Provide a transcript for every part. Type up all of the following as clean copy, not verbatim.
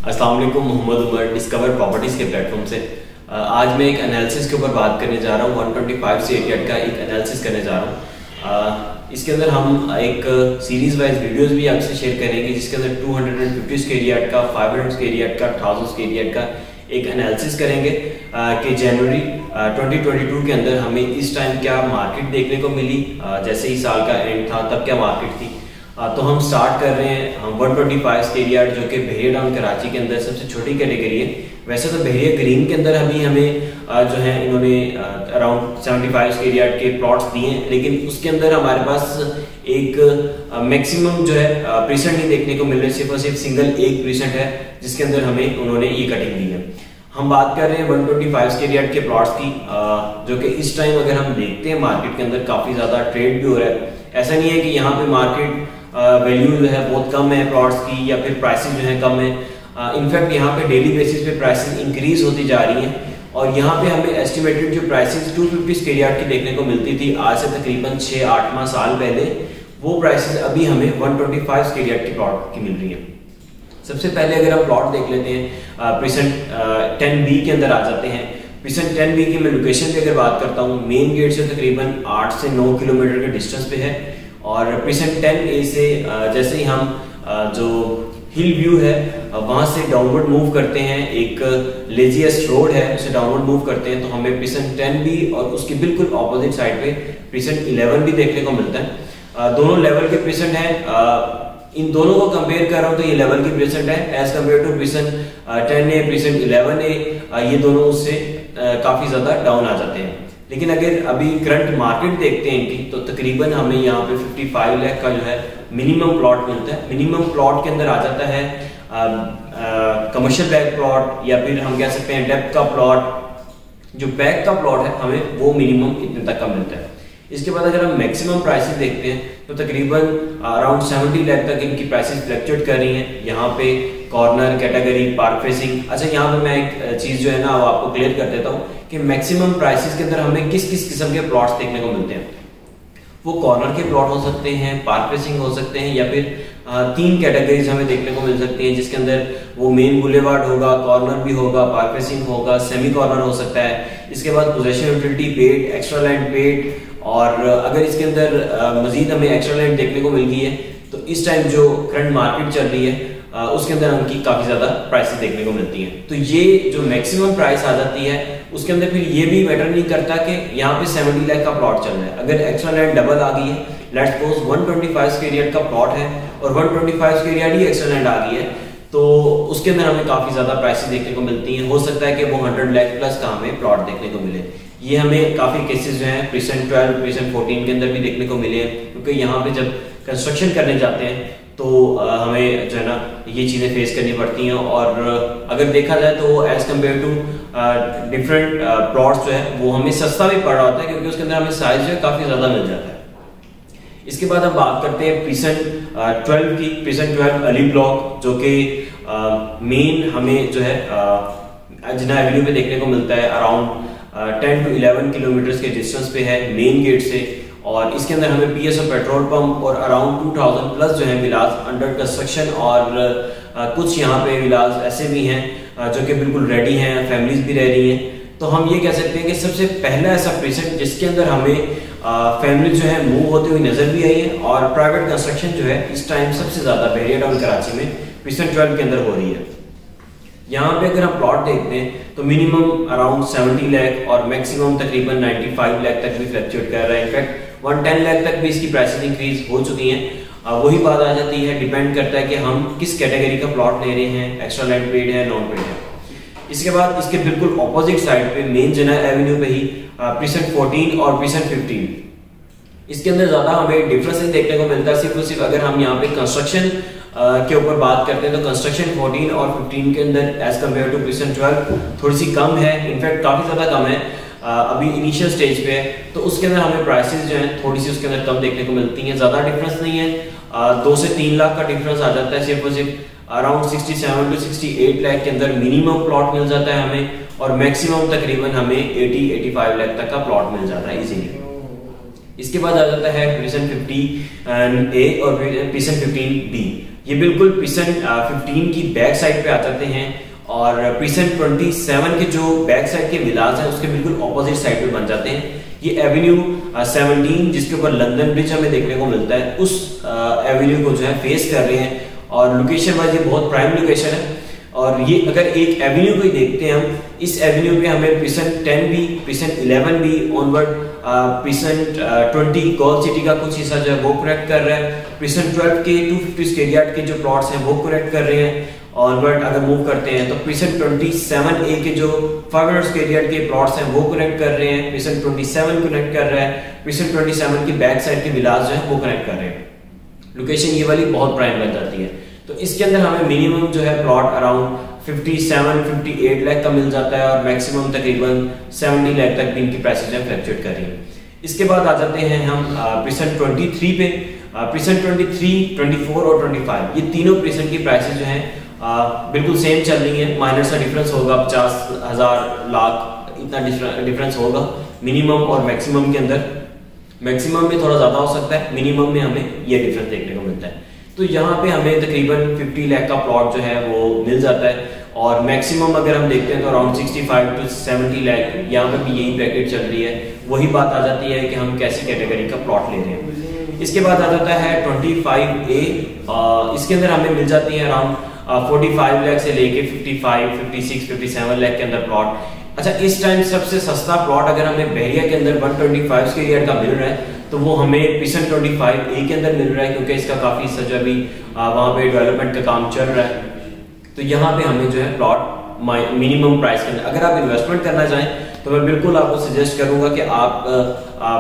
अस्सलाम वालेकुम, Mohammad Umar discover properties के प्लेटफॉर्म से। आज मैं एक एनालिसिस के ऊपर बात करने जा रहा हूँ। 125 से 88 का एक एनालिसिस करने जा रहा हूँ। इसके अंदर हम एक सीरीज वाइज वीडियोस भी आपसे शेयर करेंगे, जिसके अंदर 250 स्क्वायर यार्ड का, 500 स्क्वायर यार्ड का, 1000 स्क्वायर यार्ड का एक एनालिसिस करेंगे कि जनवरी 2022 के अंदर हमें इस टाइम क्या मार्केट देखने को मिली। जैसे ही साल का एंड था तब क्या मार्केट थी। तो हम स्टार्ट कर रहे हैं 125 स्क्वायर यार्ड, जो कि बहरिया टाउन कराची के अंदर सबसे छोटी कैटेगरी है। वैसे तो बहरिया ग्रीन के अंदर अभी हमें जो है इन्होंने अराउंड 75 स्क्वायर यार्ड के प्लॉट्स दिए हैं, लेकिन उसके अंदर हमारे पास एक मैक्सिमम जो है प्रीसेंट नहीं देखने को मिल रहे, सिर्फ और सिर्फ सिंगल एक प्रीसेंट है जिसके अंदर हमें उन्होंने ये कटिंग दी है। हम बात कर रहे हैं 125 स्क्वायर यार्ड के प्लॉट्स की, जो कि इस टाइम अगर हम देखते हैं मार्केट के अंदर काफी ज्यादा ट्रेड भी हो रहा है। ऐसा नहीं है कि यहाँ पे मार्केट वैल्यू जो है बहुत कम है प्लॉट्स की, या फिर प्राइसेस जो है कम है। इनफैक्ट यहाँ पे डेली बेसिस पे प्राइसेस इंक्रीज होती जा रही हैं, और यहाँ पे हमें एस्टिमेटेड जो प्राइसेस 250 स्क्वायर यार्ड की देखने को मिलती थी आज से तकरीबन 6-8 माह साल पहले, वो प्राइसेस अभी हमें 125 स्क्वायर यार्ड की प्लॉट की मिल रही है। सबसे पहले अगर हम प्लॉट देख लेते हैं, प्रीसेंट 10B के अंदर आ जाते हैं। प्रीसेंट 10B की मैं लोकेशन की अगर बात करता हूँ, मेन गेट से तकरीबन 8 से 9 किलोमीटर के डिस्टेंस पे है। और प्रीसेंट 10A से जैसे ही हम जो हिल व्यू है वहां से डाउनवर्ड मूव करते हैं, एक लेजिएस्ट रोड है उसे डाउनवर्ड मूव करते हैं, तो हमें प्रीसेंट 10B और उसकी बिल्कुल ऑपोजिट साइड पे प्रीसेंट 11 भी देखने को मिलता है। दोनों लेवल के प्रीसेंट है। इन दोनों को कंपेयर कर रहा हूं तो ये लेवल की प्रीसेंट है एज कम्पेयर टू प्रीसेंट 10A, प्रीसेंट 11A। ये दोनों उससे काफी ज्यादा डाउन आ जाते हैं। लेकिन अगर अभी करंट मार्केट देखते हैं इनकी, तो तकरीबन हमें यहाँ पे 55 लाख का जो है मिनिमम प्लॉट मिलता है। मिनिमम प्लॉट के अंदर आ जाता है कमर्शियल बैक प्लॉट, या फिर हम कह सकते हैं डेप्थ का प्लॉट। जो बैक का प्लॉट है हमें वो मिनिमम इतने तक का मिलता है। इसके बाद अगर हम मैक्सिमम प्राइसेस देखते हैं तो तकरीबन अराउंड 70 लाख तक इनकी प्राइसेस फ्लक्चुएट कर रही हैं। यहाँ पे कॉर्नर कैटेगरी, पार्क फेसिंग। अच्छा, यहाँ पे मैं एक चीज जो है ना वो आपको क्लियर कर देता हूँ कि मैक्सिमम प्राइसेस के अंदर हमें किस किस किस्म के प्लॉट्स देखने को मिलते हैं। वो कॉर्नर के प्लॉट हो सकते हैं, पार्क फेसिंग हो सकते हैं, या फिर 3 कैटेगरीज हमें देखने को मिल सकती हैं, जिसके अंदर वो मेन बुलेवार्ड होगा, कॉर्नर भी होगा, पार्क फेसिंग होगा, सेमी कॉर्नर हो सकता है। इसके बाद possession utility paid, extra land paid. और अगर इसके अंदर मजीद हमें एक्स्ट्रा लैंड देखने को मिल गई है, तो इस टाइम जो करंट मार्केट चल रही है उसके अंदर हमकी काफी ज्यादा प्राइसेस देखने को मिलती हैं। तो ये जो मैक्सिमम प्राइस आ जाती है उसके अंदर फिर ये भी मैटर नहीं करता कि यहाँ पे 70 लाख का प्लॉट चल रहा है। अगर एक्स्ट्रा लैंड डबल आ गई है, लेट्स सपोज 125 स्क्वायर यार्ड का प्लॉट है और 125 स्क्वायर यार्ड ही एक्स्ट्रा लैंड आ गई है, तो उसके अंदर हमें काफी ज्यादा प्राइसेस देखने को मिलती हैं। हो सकता है कि वो 100 लाख प्लस का हमें प्लॉट देखने को मिले। ये हमें काफी केसेस जो हैं प्रीसेंट 12, प्रीसेंट 14 के अंदर भी देखने को मिले हैं, क्योंकि यहाँ पे जब कंस्ट्रक्शन करने जाते हैं तो हमें जो है ना ये चीजें फेस करनी पड़ती हैं। और अगर देखा जाए तो as compare to different plots जो है वो हमें सस्ता भी पड़ रहा होता है, क्योंकि उसके अंदर हमें साइज जो है काफी ज्यादा मिल जाता है। इसके बाद हम बात करते हैं प्रीसेंट 12 की। प्रीसेंट 12 अली ब्लॉक, जो कि मेन हमें जो है जिना एवेन्यू पे देखने को मिलता है, अराउंड 10 to 11 किलोमीटर के डिस्टेंस पे है मेन गेट से। और इसके अंदर हमें PSO पेट्रोल पंप और अराउंड 2000 प्लस जो है विलास अंडर कंस्ट्रक्शन, और कुछ यहाँ पे विलास ऐसे भी हैं जो कि बिल्कुल रेडी हैं, फैमिलीज भी रह रही हैं। तो हम ये कह सकते हैं कि सबसे पहला ऐसा प्रीसेंट जिसके अंदर हमें फैमिली जो है मूव होते हुए नजर भी आई है, और प्राइवेट कंस्ट्रक्शन जो है इस टाइम सबसे ज्यादा बहरिया टाउन कराची में प्रीसेंट 12 के अंदर हो रही है। यहाँ पे अगर हम प्लॉट देखते हैं तो मिनिमम अराउंड 70 लाख और मैक्सिमम तकरीबन 95 लाख तक भी फ्लक्चुएट कर रहा है। इनफैक्ट 110 लाख तक भी इसकी प्राइसेस इंक्रीज हो चुकी हैं। वही बात आ जाती है, डिपेंड करता है कि हम किस कैटेगरी का प्लॉट ले रहे हैं, एक्स्ट्रा लैंड पेड है, नॉन पेड है। इसके बाद इसके बिल्कुल ऑपोजिट साइड पे मेन जना एवेन्यू पे ही प्रीसेंट 14 और प्रीसेंट 15, इसके अंदर ज्यादा हमें डिफरेंस नहीं देखने को मिलता। सिर्फ और सिर्फ अगर हम यहाँ पे कंस्ट्रक्शन के ऊपर बात करते हैं तो कंस्ट्रक्शन 14 और 15 के अंदर एज कम्पेयर टू प्रीसेंट 12 थोड़ी सी कम है, इनफैक्ट काफी ज्यादा कम है। अभी इनिशियल स्टेज पे है, तो उसके अंदर हमें प्राइसेस जो है थोड़ी सी उसके अंदर कम देखने को मिलती हैं। ज्यादा डिफरेंस नहीं है, 2 से 3 लाख का डिफरेंस आ जाता है। सिर्फ और सिर्फ अराउंड 67 to 68 लाख के अंदर मिनिमम प्लॉट मिल जाता है हमें, और मैक्सिमम तकरीबन हमें 80-85 लाख तक का प्लॉट मिल जाता है इजीली। इसके बाद आ जाता है प्रीसेंट 50A और प्रीसेंट 15B। ये बिल्कुल प्रीसेंट 15 की बैक साइड पे आ जाते हैं और प्रीसेंट 27 के जो बैक साइड के विलास हैं उसके बिल्कुल ऑपोजिट साइड पे बन जाते हैं। ये एवेन्यू 17 जिसके ऊपर लंदन ब्रिज हमें देखने को मिलता है, उस एवेन्यू को जो है फेस कर रहे हैं और लोकेशन वाइज ये बहुत प्राइम लोकेशन है। और ये अगर एक एवेन्यू को ही देखते हैं हम, इस एवेन्यू पे हमें प्रीसेंट 10 भी, प्रीसेंट 11 भी ऑनवर्ड, प्रीसेंट 20 गोल्ड सिटी का कुछ हिस्सा जो है वो कनेक्ट कर रहा है, प्रीसेंट 12 के 250 स्क्वायर यार्ड के जो प्लॉट्स हैं वो कनेक्ट कर रहे हैं। ऑनवर्ड अगर मूव करते हैं तो प्रीसेंट 27A के जो 500 स्क्वायर यार्ड के प्लॉट्स हैं वो कनेक्ट कर रहे हैं, प्रीसेंट 27 कनेक्ट कर रहा है, प्रीसेंट 27 की बैक साइड के विलास जो है वो कनेक्ट कर रहे हैं। लोकेशन ये वाली बहुत प्राइम बन जाती है। तो इसके अंदर हमें मिनिमम जो है प्लॉट अराउंड 57-58 लाख का मिल जाता है और मैक्सिमम तकरीबन 70 लाख तक भी इनकी प्राइसेज में फ्लक्चुएट कर रही है। इसके बाद आ जाते हैं हम प्रीसेंट 23 पे। प्रीसेंट 23, 24 और 25 ये तीनों प्रीसेंट की प्राइसेज जो हैं बिल्कुल सेम चल रही है। माइनर सा डिफरेंस होगा, 50,000 लाख इतना डिफरेंस होगा मिनिमम और मैक्सिमम के अंदर। मैक्सिमम में थोड़ा ज्यादा हो सकता है, मिनिमम में हमें ये डिफरेंस देखने को मिलता है। तो यहाँ पे हमें तकरीबन 50 लाख का प्लॉट जो है वो मिल जाता है और मैक्सिमम अगर हम देखते हैं तो अराउंड 65 to 70 लाख, यहाँ पे भी यही ब्रैकेट चल रही है। वही बात आ जाती है कि हम कैसी कैटेगरी का प्लॉट ले रहे हैं। इसके बाद आ जाता है 25A। इसके अंदर हमें मिल जाती है अराउंड 45 लाख से लेके 55, 56, 57 लाख के अंदर प्लॉट। अच्छा, इस टाइम सबसे सस्ता प्लॉट अगर हमें बहरिया के अंदर 125 स्क्वायर यार्ड का मिल रहा है तो वो हमें प्रीसेंट 25A के अंदर मिल रहा है, क्योंकि इसका काफी हिस्सा जो अभी वहां पे डेवलपमेंट का काम चल रहा है। तो यहाँ पे हमें जो है प्लॉट मिनिमम प्राइस के अंदर अगर आप इन्वेस्टमेंट करना चाहें तो मैं बिल्कुल आपको सजेस्ट करूंगा कि आप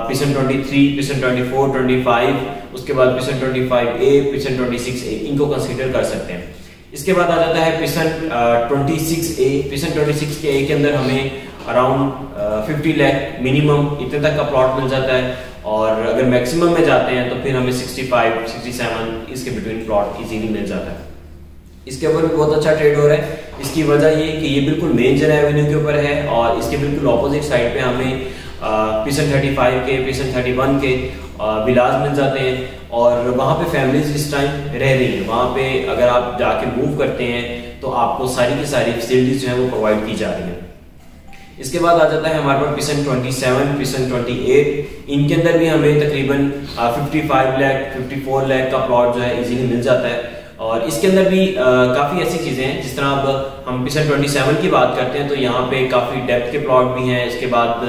प्रीसेंट 23, प्रीसेंट 24, 25, उसके बाद प्रीसेंट 25A, प्रीसेंट 26A इनको कंसीडर कर सकते हैं। इसके बाद आ जाता है प्रीसेंट 26A। प्रीसेंट 26A के अंदर हमें अराउंड 50 लाख मिनिमम इतने तक का प्लॉट मिल जाता है और अगर मैक्सिमम में जाते हैं तो फिर हमें 65, 67 इसके बिटवीन प्लॉट इजीली मिल जाता है। इसके ऊपर भी बहुत अच्छा ट्रेड हो रहा है। इसकी वजह ये कि ये बिल्कुल मेन जन एवेन्यू के ऊपर है और इसके बिल्कुल ऑपोजिट साइड पे हमें प्रीसेंट 35 के, प्रीसेंट 31 के विलास मिल जाते हैं और वहाँ पे फैमिलीज इस टाइम रह रही हैं। वहाँ पे अगर आप जाके मूव करते हैं तो आपको सारी की सारी फैसिलिटीज जो है वो प्रोवाइड की जा रही है। इसके बाद आ जाता है हमारे पास प्रीसेंट 27, प्रीसेंट 28। इनके अंदर भी हमें तकरीबन 55 लाख, 54 लाख का प्लॉट जो है इजीली मिल जाता है। और इसके अंदर भी काफ़ी ऐसी चीज़ें हैं, जिस तरह अब हम प्रीसेंट 27 की बात करते हैं तो यहाँ पे काफ़ी डेप्थ के प्लॉट भी हैं। इसके बाद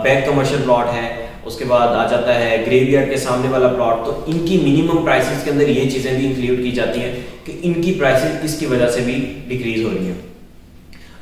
बैक कमर्शियल प्लॉट है, उसके बाद आ जाता है ग्रेवयार्ड के सामने वाला प्लॉट। तो इनकी मिनिमम प्राइसेस के अंदर ये चीज़ें भी इंक्लूड की जाती हैं कि इनकी प्राइसेस इसकी वजह से भी डिक्रीज हो रही है।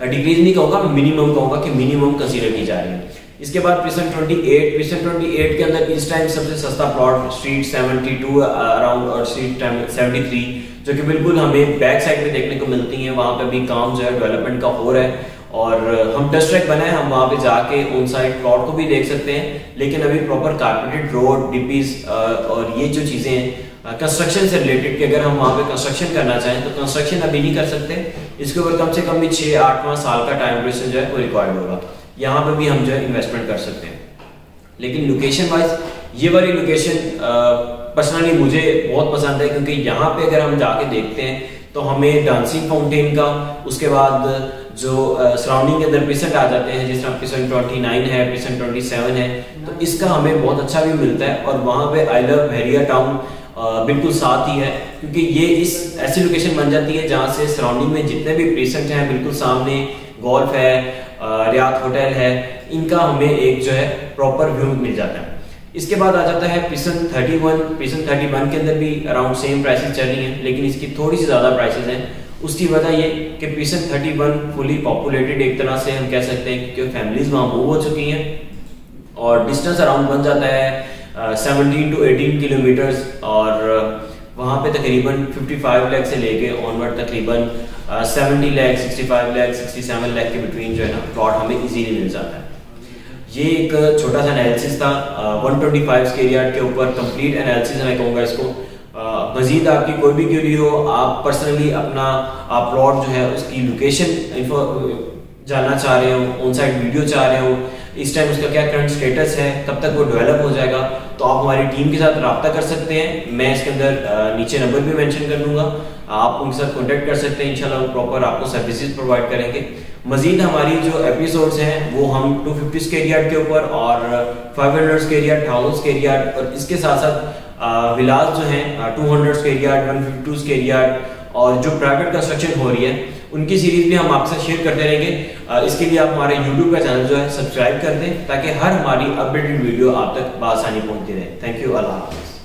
डिक्रीज नहीं कहूँगा, मिनिमम कहूँगा कि मिनिमम कंसीडर की जा रही है। इसके बाद प्रीसेंट 28। प्रीसेंट 28 के अंदर इस टाइम सबसे सस्ता प्लॉट स्ट्रीट 72 अराउंड और स्ट्रीट 73 जो कि बिल्कुल हमें बैक साइड में देखने को मिलती हैं। वहाँ पे भी काम जो है डेवलपमेंट का हो रहा है और हम टेस्ट ट्रैक बनाए, हम वहाँ पे जाके ऑन साइड प्लॉट को भी देख सकते हैं। लेकिन अभी प्रॉपर कारपेटेड रोड, डीपीज और ये जो चीज़ें हैं कंस्ट्रक्शन से रिलेटेड कि अगर हम वहाँ पे कंस्ट्रक्शन करना चाहें तो कंस्ट्रक्शन अभी नहीं कर सकते। इसके ऊपर कम से कम भी 6-8 साल का टाइम ड्यूरेशन जो है वो रिक्वायर्ड होगा। यहाँ पे भी हम जो है इन्वेस्टमेंट कर सकते हैं। लेकिन लोकेशन वाइज ये वाली लोकेशन पर्सनली मुझे बहुत पसंद है, क्योंकि यहाँ पे अगर हम जाके देखते हैं तो हमें डांसिंग फाउंटेन का, उसके बाद जो सराउंडिंग के अंदर प्रीसेंट आ जाते हैं जिस तरह प्रीसेंट 29 है, प्रीसेंट 27 है, तो इसका हमें बहुत अच्छा भी मिलता है। और वहाँ पे आई लव बहरिया टाउन बिल्कुल साथ ही है, क्योंकि ये इस ऐसी लोकेशन बन जाती है जहाँ से सराउंडिंग में जितने भी प्रीसेंट हैं बिल्कुल सामने गोल्फ है, रियाद होटल है, इनका हमें एक जो है प्रॉपर व्यू मिल जाता है। इसके बाद आ जाता है प्रीसेंट 31। प्रीसेंट 31 के अंदर भी अराउंड सेम प्राइसेस चल रही हैं, लेकिन इसकी थोड़ी सी ज़्यादा प्राइसेस हैं। उसकी वजह ये कि प्रीसेंट 31 फुली पॉपुलेटेड एक तरह से हम कह सकते हैं, क्योंकि फैमिलीज वहाँ मूव हो चुकी हैं और डिस्टेंस अराउंड बन जाता है 17 to 18 किलोमीटर्स और वहाँ पे तकरीबन 55 लाख से लेके ऑनवर्ड तकरीबन 70 लाख, 65 लाख, 67 लाख के बिटवीन जो है ना प्लॉट हमें इजीली मिल जाता है। ये एक छोटा सा एनालिसिस था 125 स्क्वायर यार्ड के ऊपर, कंप्लीट एनालिसिस मैं कहूँगा इसको। मजीद आपकी कोई भी क्वेरी हो, आप पर्सनली अपना प्लॉट जो है उसकी लोकेशन जानना चाह रहे हो, ऑन साइट वीडियो चाह रहे हो, इस टाइम उसका क्या करंट स्टेटस है, कब तक वो डेवलप हो जाएगा, तो आप हमारी टीम के साथ रब्ता कर सकते हैं। मैं इसके अंदर नीचे नंबर भी मेंशन कर दूंगा, आप उनके साथ कॉन्टेक्ट कर सकते हैं। इंशाल्लाह वो प्रॉपर आपको सर्विसेज प्रोवाइड करेंगे। मजीद हमारी जो एपिसोड्स हैं वो हम 250 स्क्वायर यार्ड के ऊपर और 500 स्क्वायर यार्ड, 1000 स्क्वायर यार्ड और इसके साथ साथ विलास जो हैं 200 स्क्वायर यार्ड, 152 स्क्वायर यार्ड और जो प्राइवेट कंस्ट्रक्शन हो रही है उनकी सीरीज भी हम आपसे शेयर करते रहेंगे। इसके लिए आप हमारे यूट्यूब का चैनल जो है सब्सक्राइब कर दें ताकि हर हमारी अपडेटेड वीडियो आप तक बआसानी पहुंचती रहे। थैंक यू, अल्लाह हाफिज़।